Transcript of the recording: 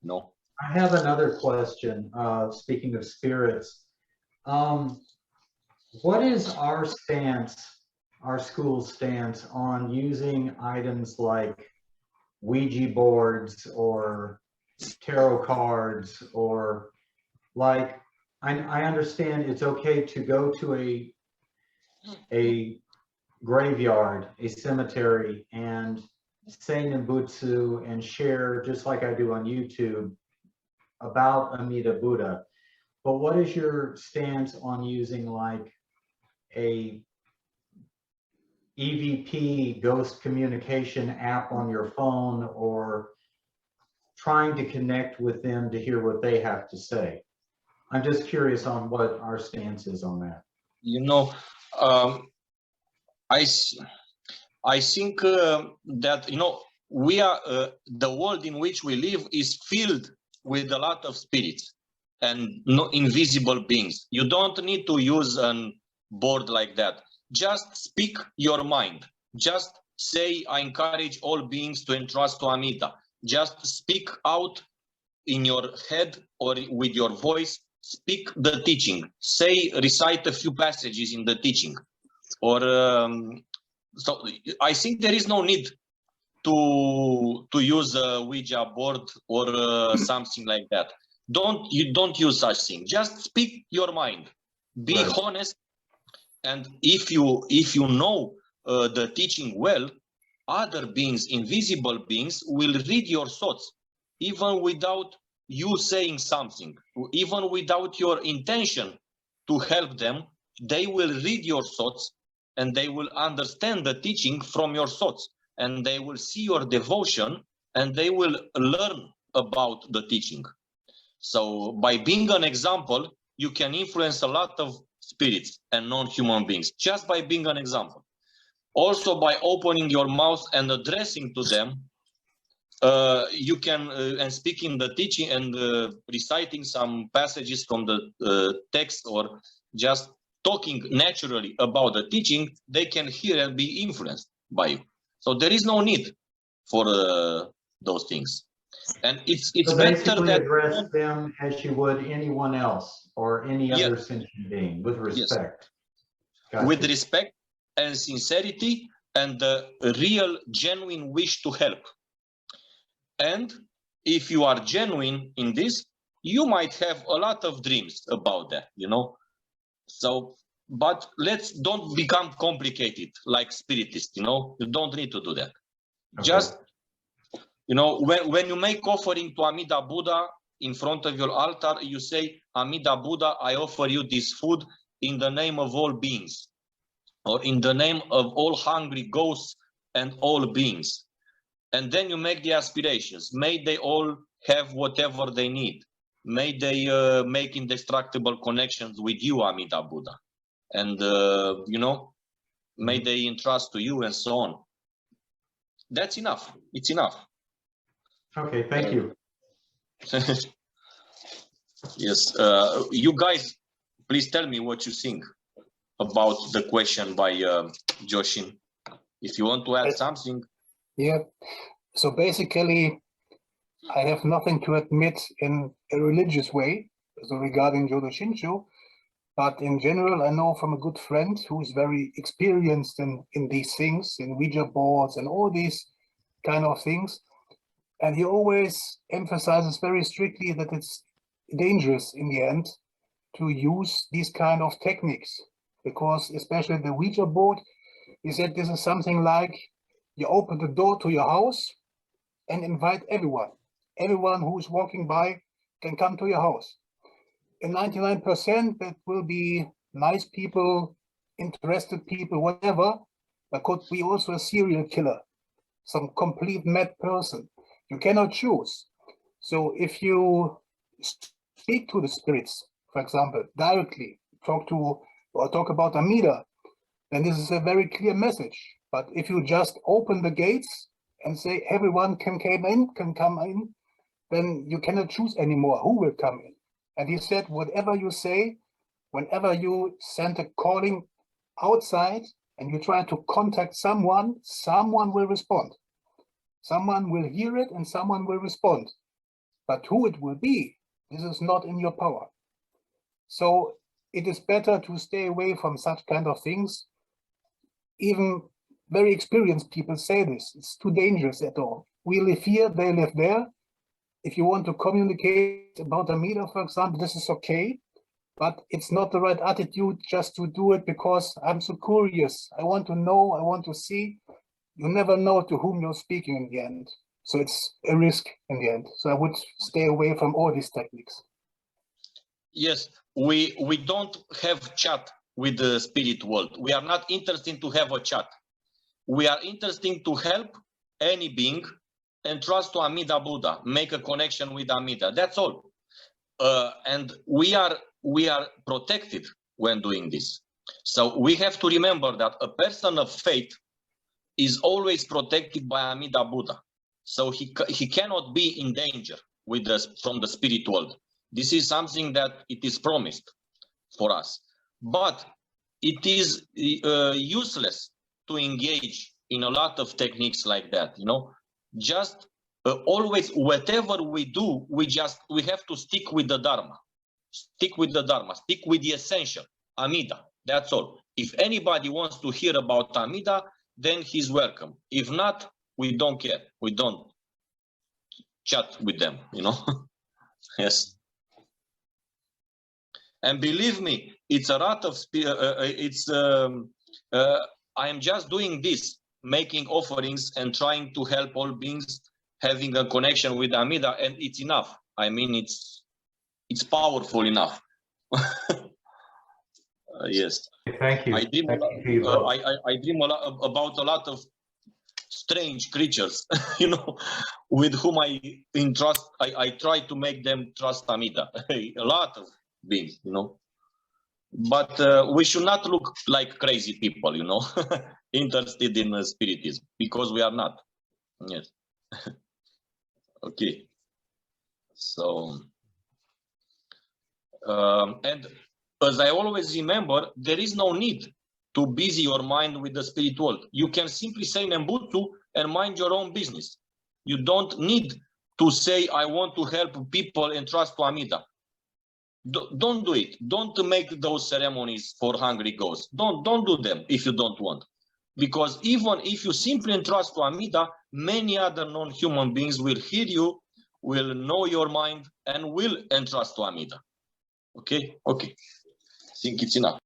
No. I have another question. Speaking of spirits, um, what is our stance, our school's stance on using items like Ouija boards or tarot cards or like I understand it's okay to go to a graveyard, a cemetery, and say Nimbutsu and share just like I do on YouTube about Amida Buddha. But what is your stance on using like a EVP ghost communication app on your phone or trying to connect with them to hear what they have to say? I'm just curious on what our stance is on that. You know, um, I I think that we are the world in which we live is filled with a lot of spirits and no invisible beings. You don't need to use a board like that. Just speak your mind. Just say, I encourage all beings to entrust to Amida. Just speak out in your head or with your voice. Speak the teaching. Say, recite a few passages in the teaching, or so I think there is no need to use a Ouija board or something like that. Don't use such thing. Just speak your mind. Be Right. honest, and if you know the teaching well, other beings, invisible beings, will read your thoughts, even without you saying something, even without your intention to help them. They will read your thoughts and they will understand the teaching from your thoughts, and they will see your devotion and they will learn about the teaching. So by being an example, you can influence a lot of spirits and non-human beings just by being an example. Also by opening your mouth and addressing to them, you can and speaking the teaching and reciting some passages from the text, or just talking naturally about the teaching, they can hear and be influenced by you. So there is no need for those things, and it's So better basically that address them as you would anyone else or any yes, other sentient being with yes, respect. with Gotcha. respect and sincerity and the real genuine wish to help. And if you are genuine in this, you might have a lot of dreams about that. So, but let's don't become complicated like spiritists. You don't need to do that. Okay. Just, when you make offering to Amida Buddha in front of your altar, you say, Amida Buddha, I offer you this food in the name of all beings, or in the name of all hungry ghosts and all beings. And then you make the aspirations. May they all have whatever they need. May they make indestructible connections with you, Amida Buddha. And, may they entrust to you and so on. That's enough. It's enough. Okay, thank you. Yes. You guys, please tell me what you think about the question by Joshin. If you want to add something. Yeah. So basically, I have nothing to admit in a religious way, so regarding Jodo Shinshu, but in general, I know from a good friend who is very experienced in these things, in Ouija boards and all these kind of things. And he always emphasizes very strictly that it's dangerous in the end to use these kind of techniques, because especially the Ouija board, he said this is something like you open the door to your house and invite everyone. Everyone who is walking by can come to your house. In 99%, that will be nice people, interested people, whatever. But could be also a serial killer, some complete mad person. You cannot choose. So if you speak to the spirits, for example, directly, talk about Amida, then this is a very clear message. But if you just open the gates and say everyone can come in, then you cannot choose anymore who will come in. And he said, whatever you say, whenever you send a calling outside and you try to contact someone, someone will respond. Someone will hear it and someone will respond. but who it will be, this is not in your power. So it is better to stay away from such kind of things. Even very experienced people say this, it's too dangerous at all. We live here, they live there. If you want to communicate about Amida, for example, this is okay, but it's not the right attitude just to do it because I'm so curious. I want to know, I want to see. You never know to whom you're speaking in the end. So it's a risk in the end. So I would stay away from all these techniques. Yes, we don't have chat with the spirit world. We are not interested to have a chat. We are interested to help any being and trust to Amida Buddha, make a connection with Amida. That's all. And we are protected when doing this. So we have to remember that a person of faith is always protected by Amida Buddha. So he cannot be in danger with from the spirit world. This is something that it is promised for us. But it is useless to engage in a lot of techniques like that, you know. Just always, whatever we do, we have to stick with the Dharma. Stick with the Dharma, stick with the essential, Amida. That's all. If anybody wants to hear about Amida, then he's welcome. If not, we don't care. We don't chat with them, you know. Yes. And believe me, it's a lot of I am just doing this, making offerings and trying to help all beings having a connection with Amida, and it's enough. I mean, it's powerful enough. Yes. Thank you. I dream a lot about a lot of strange creatures, you know, with whom I entrust. I try to make them trust Amida. A lot of beings, you know. But we should not look like crazy people, you know, interested in spiritism, because we are not. Yes. Okay. So, and as I always remember, there is no need to busy your mind with the spirit world. You can simply say Nembutsu and mind your own business. You don't need to say, I want to help people and trust to Amida. Don't do it. Don't make those ceremonies for hungry ghosts. Don't do them if you don't want. Because even if you simply entrust to Amida, many other non-human beings will hear you, will know your mind, and will entrust to Amida. Okay? Okay. I think it's enough.